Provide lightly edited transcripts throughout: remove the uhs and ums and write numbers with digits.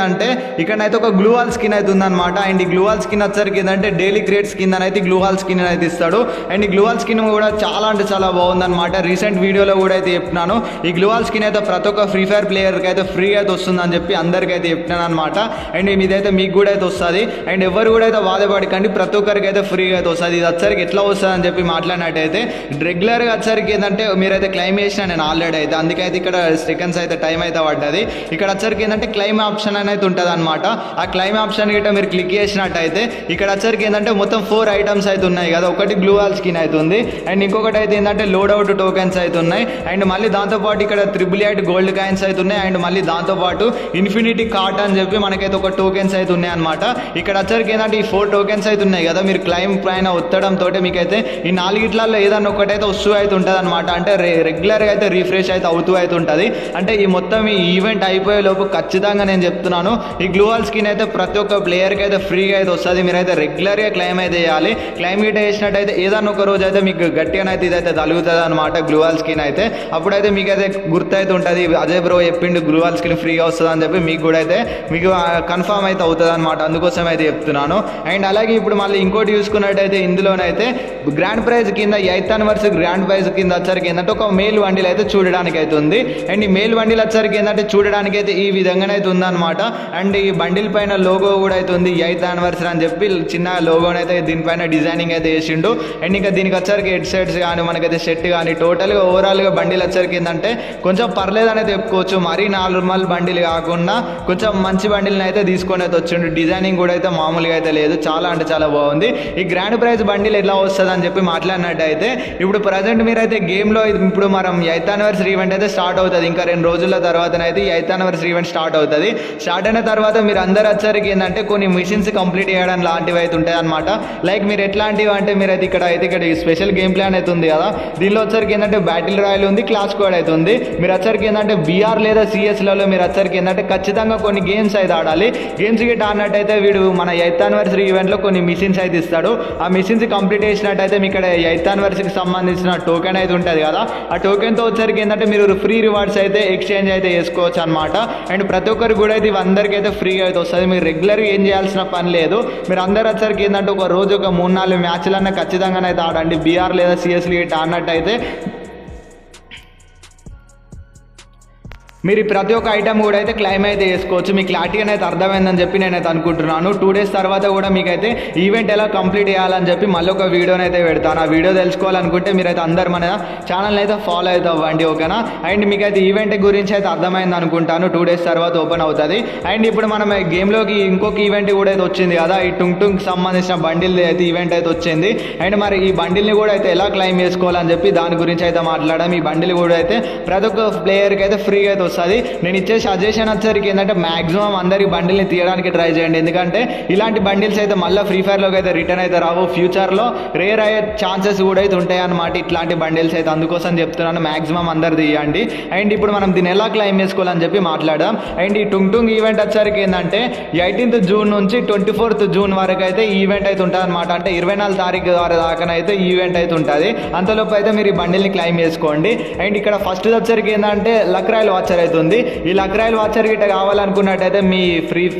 ఏంటంటే ఇక్కడనైతే ఒక glue wall skin అయితే ఉందన్నమాట. అండ్ ఈ గ్లూ వాల్ స్కిన్ వచ్చరికి ఏంటంటే డైలీ క్రియేట్ స్కిన్ అనేది గ్లూ వాల్ స్కిన్ అయితే ఇస్తాడు. అండ్ ఈ గ్లూ వాల్ స్కిన్ కూడా చాలా అంటే చాలా బాగుందన్నమాట. రీసెంట్ వీడియోలో కూడా అయితే చెప్తున్నాను, ఈ గ్లూ వాల్ స్కిన్ అయితే ప్రతి ఒక్క ఫ్రీ ఫైర్ ప్లేయర్కి అయితే ఫ్రీ అయితే వస్తుందని చెప్పి అందరికీ అయితే చెప్తున్నాను అనమాట. అండ్ ఇదైతే మీకు కూడా అయితే వస్తుంది. అండ్ ఎవరు కూడా అయితే బాధపడకండి, ప్రతి ఒక్కరికి అయితే ఫ్రీగా అయితే వస్తుంది. ఇది వచ్చరికి ఎట్లా వస్తుంది అని చెప్పి మాట్లాడినట్టయితే రెగ్యులర్గా వచ్చరికి ఏంటంటే మీరైతే క్లైమ్ చేసిన నేను ఆల్రెడీ అయితే, అందుకైతే ఇక్కడ సెకండ్స్ అయితే టైం అయితే పడ్డది. ఇక్కడ వచ్చరికి ఏంటంటే క్లైమ్ ఆప్షన్ అనేది ఉంటుంది అనమాట. ఆ క్లైమ్ ఆప్షన్ గిట్ట మీరు క్లిక్ చేసినట్టయితే ఇక్కడ వచ్చరికి ఏంటంటే మొత్తం 4 ఐటమ్స్ అయితే ఉన్నాయి కదా. ఒకటి గ్లూ వాల్ స్కిన్ అయితే ఉంది, అండ్ ఇంకొకటి అయితే ఏంటంటే లోడ్ అవుట్ టోకెన్స్ అయితే ఉన్నాయి, అండ్ మళ్ళీ దాంతోపాటు ఇక్కడ 888 గోల్డ్ కాయిన్స్ అయితే ఉన్నాయి, అండ్ మళ్ళీ దాంతోపాటు ఇన్ఫినిటీ కార్ట్ అని చెప్పి మనకైతే ఒక టోకెన్స్ అయితే ఉన్నాయి అనమాట. ఇక్కడ వచ్చరికి ఏంటంటే ఈ 4 టోకెన్స్ అయితే ఉన్నాయి కదా, మీరు క్లైమ్ పైన ఉత్తడంతో మీకైతే ఈ 4 ఏదన్నా ఒకటైతే వస్తూ అయితే ఉంటుంది అనమాట. అంటే రెగ్యులర్గా అయితే రీఫ్రెష్ అయితే అవుతూ అయితే ఉంటుంది. అంటే ఈ మొత్తం ఈ ఈవెంట్ అయిపోయే లోపు ఖచ్చితంగా నేను చెప్తున్నాను, ఈ గ్లూ వాల్ స్కిన్ అయితే ప్రతి ఒక్క ప్లేయర్కి అయితే ఫ్రీగా అయితే వస్తుంది. మీరైతే రెగ్యులర్గా క్లైమ్ అయితే చేయాలి. క్లైమ్ గిట్ చేసినట్టయితే ఏదన్నా ఒక రోజు అయితే మీకు గట్టిగా అయితే ఇదైతే తగులుతుంది అనమాట గ్లూ వాల్ స్కిన్ అయితే. అప్పుడైతే మీకు అయితే గుర్తయితే ఉంటుంది, అజయ్ బ్రో చెప్పిండు గ్లూ వాల్ స్కిన్ ఫ్రీగా వస్తుంది అని చెప్పి, మీకు కూడా అయితే మీకు కన్ఫర్మ్ అయితే అవుతుంది అనమాట. అందుకోసం అయితే చెప్తున్నాను. అండ్ అలాగే ఇప్పుడు మళ్ళీ ఇంకోటి చూసుకున్నట్టయితే ఇందులోనైతే గ్రాండ్ ప్రైజ్ కింద 8th anniversary గ్రాండ్ ప్రైజ్ కింద వచ్చరికి ఏంటంటే ఒక మేల్ బండిల్ అయితే చూడడానికి అయితే ఉంది. అండ్ ఈ మేల్ బండిల్ వచ్చరికి ఏంటంటే చూడడానికి అయితే ఈ విధంగానైతే ఉందన్నమాట. అండ్ ఈ బండిల్ పైన లోగో కూడా అయితే ఉంది, 8th anniversary అని చెప్పి చిన్న లోగోని అయితే దీనిపైన డిజైనింగ్ అయితే చేసిండు. అండ్ ఇంకా దీనికి వచ్చరికి హెడ్ సెట్స్ కానీ మనకైతే షర్ట్ కానీ టోటల్గా ఓవరాల్గా బండిల్ వచ్చరికి ఏంటంటే కొంచెం పర్లేదు అనేది చెప్పుకోవచ్చు. మరీ నార్మల్ బండిల్ కాకుండా కొంచెం మంచి బండిల్ని అయితే తీసుకొని అయితే వచ్చిండు. డిజైనింగ్ కూడా అయితే మామూలుగా అయితే లేదు, చాలా అంటే చాలా బాగుంది. ఈ గ్రాండ్ ప్రైజ్ బండిల్ ఎట్లా వస్తుంది అని చెప్పి మాట్లాడినట్టయితే ఇప్పుడు ప్రజెంట్ మీరైతే గేమ్లో ఇప్పుడు మనం 8th anniversary ఈవెంట్ అయితే స్టార్ట్ అవుతుంది. ఇంకా 2 రోజుల తర్వాతనైతే 8th anniversary ఈవెంట్ స్టార్ట్ అవుతుంది. స్టార్ట్ అయిన తర్వాత మీరు అందరు వచ్చరికి ఏంటంటే కొన్ని మిషన్స్ కంప్లీట్ చేయడం లాంటివి అయితే ఉంటాయి అనమాట. లైక్ మీరు ఎట్లాంటివి అంటే మీరైతే ఇక్కడ స్పెషల్ గేమ్ ప్లాన్ అయితే ఉంది కదా, దీనిలో వచ్చరికి ఏంటంటే బ్యాటిల్ రాయల్ ఉంది, క్లాస్ కోడ్ అయితే ఉంది. మీరు వచ్చరికి ఏంటంటే VR లేదా CSలలో మీరు వచ్చరికి ఏంటంటే ఖచ్చితంగా కొన్ని గేమ్స్ అయితే ఆడాలి. గేమ్స్ గిట్ట ఆడినట్టయితే వీడు మన 8th anniversary ఈవెంట్లో కొన్ని మిషన్స్ అయితే ఇస్తాడు. ఆ మిషన్స్ కంప్లీట్ చేసినట్టయితే మీకు ఇక్కడ 8th anniversaryకి సంబంధించిన టోకెన్ అయితే ఉంటుంది కదా, ఆ టోకెన్తో వచ్చరికి ఏంటంటే మీరు ఫ్రీ రివార్డ్స్ అయితే ఎక్స్చేంజ్ అయితే చేసుకోవచ్చు అనమాట. అండ్ ప్రతి ఒక్కరికి కూడా అయితే అందరికీ అయితే ఫ్రీగా అయితే వస్తుంది. మీరు రెగ్యులర్గా ఏం చేయాల్సిన పని లేదు. మీరు అందరు వచ్చరికి ఏంటంటే ఒక రోజు ఒక 3-4 మ్యాచ్లన్నా ఖచ్చితంగానే అయితే ఆడండి. BR లేదా CSలు ఇట్లా ఆడినట్టయితే మీరు ప్రతి ఒక్క ఐటమ్ కూడా అయితే క్లైమ్ అయితే చేసుకోవచ్చు. మీకు క్లారిటీగా అయితే అర్థమైందని చెప్పి నేనైతే అనుకుంటున్నాను. 2 days తర్వాత కూడా మీకైతే ఈవెంట్ ఎలా కంప్లీట్ చేయాలని చెప్పి మళ్ళీ ఒక వీడియోని అయితే పెడతాను. ఆ వీడియో తెలుసుకోవాలనుకుంటే మీరైతే అందరు మన ఛానల్ని అయితే ఫాలో అయితే అవ్వండి, ఓకేనా. అండ్ మీకైతే ఈవెంట్ గురించి అయితే అర్థమైంది అనుకుంటాను. 2 days తర్వాత ఓపెన్ అవుతుంది. అండ్ ఇప్పుడు మనం గేమ్లోకి ఇంకొక ఈవెంట్ కూడా అయితే వచ్చింది కదా, ఈ టుంగ్కి సంబంధించిన బండిల్ అయితే ఈవెంట్ అయితే వచ్చింది. అండ్ మరి ఈ బండిల్ని కూడా అయితే ఎలా క్లైమ్ చేసుకోవాలని చెప్పి దాని గురించి అయితే మాట్లాడడం. ఈ బండిల్ కూడా అయితే ప్రతి ఒక్క ప్లేయర్కి అయితే ఫ్రీగా అయితే వస్తుంది. నేను ఇచ్చే సజెషన్ వచ్చరికి ఏంటంటే మాక్సిమం అందరి బండిల్ని తీయడానికి ట్రై చేయండి. ఎందుకంటే ఇలాంటి బండిల్స్ అయితే మళ్ళీ ఫ్రీ ఫైర్లోకి అయితే రిటర్న్ అయితే రావు. ఫ్యూచర్లో రేర్ అయ్యే ఛాన్సెస్ కూడా అయితే ఉంటాయి అన్నమాట ఇట్లాంటి బండిల్స్ అయితే. అందుకోసం చెప్తున్నాను, మాక్సిమం అందరు తీయండి. అండ్ ఇప్పుడు మనం దీన్ని ఎలా క్లైమ్ చేసుకోవాలని చెప్పి మాట్లాడదాం. అండ్ ఈ టుంగ్ ఈవెంట్ వచ్చరికి ఏంటంటే 18th June నుంచి 24th June వరకు అయితే ఈవెంట్ అయితే ఉంటుంది అనమాట. అంటే 24 తారీఖు దాకానైతే ఈవెంట్ అయితే ఉంటుంది. అంతలోపు అయితే మీరు ఈ బండిల్ని క్లైమ్ చేసుకోండి. అండ్ ఇక్కడ ఫస్ట్ వచ్చరికి ఏంటంటే లక్ రాయల్ వాచర్ అవుతుంది. ఈ లక్ రాయల్ వాచర్ గిట్ట కావాలనుకున్నట్టయితే మీ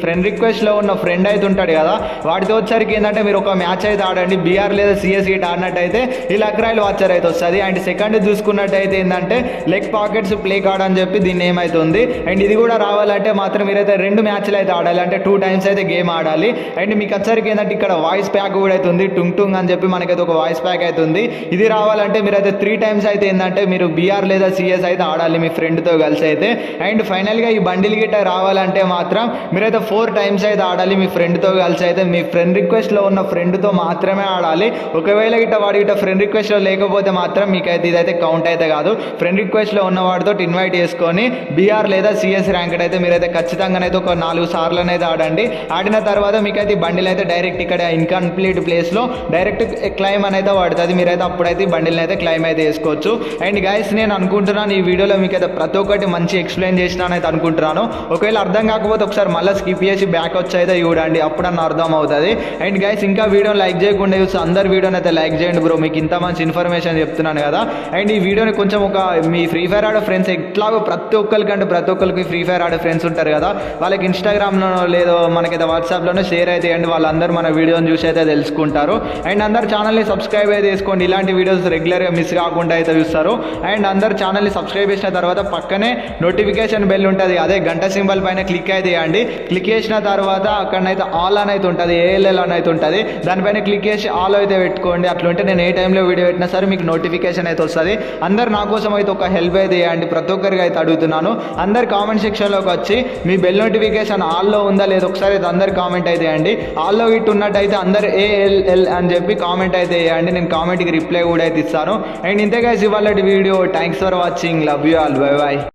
ఫ్రెండ్ రిక్వెస్ట్లో ఉన్న ఫ్రెండ్ అయితే ఉంటాడు కదా, వాటితో వచ్చరికి ఏంటంటే మీరు ఒక మ్యాచ్ అయితే ఆడండి. BR లేదా CS గిట్ట ఆడినట్టయితే ఈ లక్ రాయల్ వాచర్ అయితే వస్తుంది. అండ్ సెకండ్ చూసుకున్నట్టయితే ఏంటంటే లెగ్ పాకెట్స్ ప్లే కార్డ్ అని చెప్పి దీన్ని ఏమవుతుంది. అండ్ ఇది కూడా రావాలంటే మాత్రం మీరైతే 2 మ్యాచ్లు అయితే ఆడాలి, అంటే 2 times అయితే గేమ్ ఆడాలి. అండ్ మీకు వచ్చరికి ఏంటంటే ఇక్కడ వాయిస్ ప్యాక్ కూడా అయితే ఉంది, టుంగ్ అని చెప్పి మనకైతే ఒక వాయిస్ ప్యాక్ అయితే ఉంది. ఇది రావాలంటే మీరైతే 3 times అయితే ఏంటంటే మీరు BR లేదా CS అయితే ఆడాలి మీ ఫ్రెండ్తో కలిసి అయితే. అండ్ ఫైనల్గా ఈ బండిల్ గిట్ట రావాలంటే మాత్రం మీరైతే 4 times అయితే ఆడాలి మీ ఫ్రెండ్తో కలిసి అయితే. మీ ఫ్రెండ్ రిక్వెస్ట్లో ఉన్న ఫ్రెండ్తో మాత్రమే ఆడాలి. ఒకవేళ గిట్ట వాడి గిట్ట ఫ్రెండ్ రిక్వెస్ట్లో లేకపోతే మాత్రం మీకైతే ఇదైతే కౌంట్ అయితే కాదు. ఫ్రెండ్ రిక్వెస్ట్లో ఉన్న వాడితో ఇన్వైట్ చేసుకొని BR లేదా CS ర్యాంక్ అయితే మీరైతే ఖచ్చితంగానైతే ఒక 4 సార్లనైతే ఆడండి. ఆడిన తర్వాత మీకైతే బండిల్ అయితే డైరెక్ట్ ఇక్కడ ఇన్కంప్లీట్ ప్లేస్లో డైరెక్ట్ క్లైమ్ అనేది పడుతుంది. మీరైతే అప్పుడైతే బండిల్ని అయితే క్లైమ్ అయితే చేసుకోవచ్చు. అండ్ గైస్ నేను అనుకుంటున్నాను ఈ వీడియోలో మీకైతే ప్రతి ఒక్కటి మంచి మంచి ఎక్స్ప్లెయిన్ చేసినాను అయితే అనుకుంటున్నాను. ఒకవేళ అర్థం కాకపోతే ఒకసారి మళ్ళీ స్కిప్ చేసి బ్యాక్ వచ్చి అయితే చూడండి, అప్పుడన్నా అర్థం అవుతుంది. అండ్ గైస్ ఇంకా వీడియోని లైక్ చేయకుండా చూస్తే అందరు వీడియోని అయితే లైక్ చేయండి బ్రో, మీకు ఇంత మంచి ఇన్ఫర్మేషన్ చెప్తున్నాను కదా. అండ్ ఈ వీడియోని కొంచెం మీ ఫ్రీ ఫైర్ ఆడే ఫ్రెండ్స్ ఎట్లాగో ప్రతి ఒక్కరికి ఫ్రీ ఫైర్ ఆడే ఫ్రెండ్స్ ఉంటారు కదా, వాళ్ళకి ఇన్స్టాగ్రామ్లోనో లేదో మనకైతే వాట్సాప్లోనో షేర్ అయితే చేయండి, వాళ్ళందరూ మన వీడియోని చూసి అయితే తెలుసుకుంటారు. అండ్ అందరు ఛానల్ని సబ్స్క్రైబ్ అయితే చేసుకోండి, ఇలాంటి వీడియోస్ రెగ్యులర్గా మిస్ కాకుండా అయితే చూస్తారు. అండ్ అందరు ఛానల్ని సబ్స్క్రైబ్ చేసిన తర్వాత పక్కనే నోటిఫికేషన్ బెల్ ఉంటుంది, అదే గంట సింబల్ పైన క్లిక్ అయితే చేయండి. క్లిక్ చేసిన తర్వాత అక్కడనైతే ఆల్ అని అయితే ఉంటుంది, ఏఎల్ఎల్ అని అయితే ఉంటుంది, దానిపైన క్లిక్ చేసి ఆల్ అయితే పెట్టుకోండి. అట్లుంటే నేను ఏ టైంలో వీడియో పెట్టినా సరే మీకు నోటిఫికేషన్ అయితే వస్తుంది. అందరు నా కోసం అయితే ఒక హెల్ప్ అయితే చేయండి, ప్రతి ఒక్కరికి అయితే అడుగుతున్నాను. అందరు కామెంట్ సెక్షన్లోకి వచ్చి మీ బెల్ నోటిఫికేషన్ ఆల్లో ఉందా లేదు ఒకసారి అయితే అందరు కామెంట్ అయితే చేయండి. ఆల్లో ఇటు ఉన్నట్టయితే అందరు ఏఎల్ఎల్ అని చెప్పి కామెంట్ అయితే చేయండి, నేను కామెంట్కి రిప్లై కూడా అయితే ఇస్తాను. అండ్ ఇంతే గైస్ ఇవాళ video. Thanks for watching, love you all, bye bye.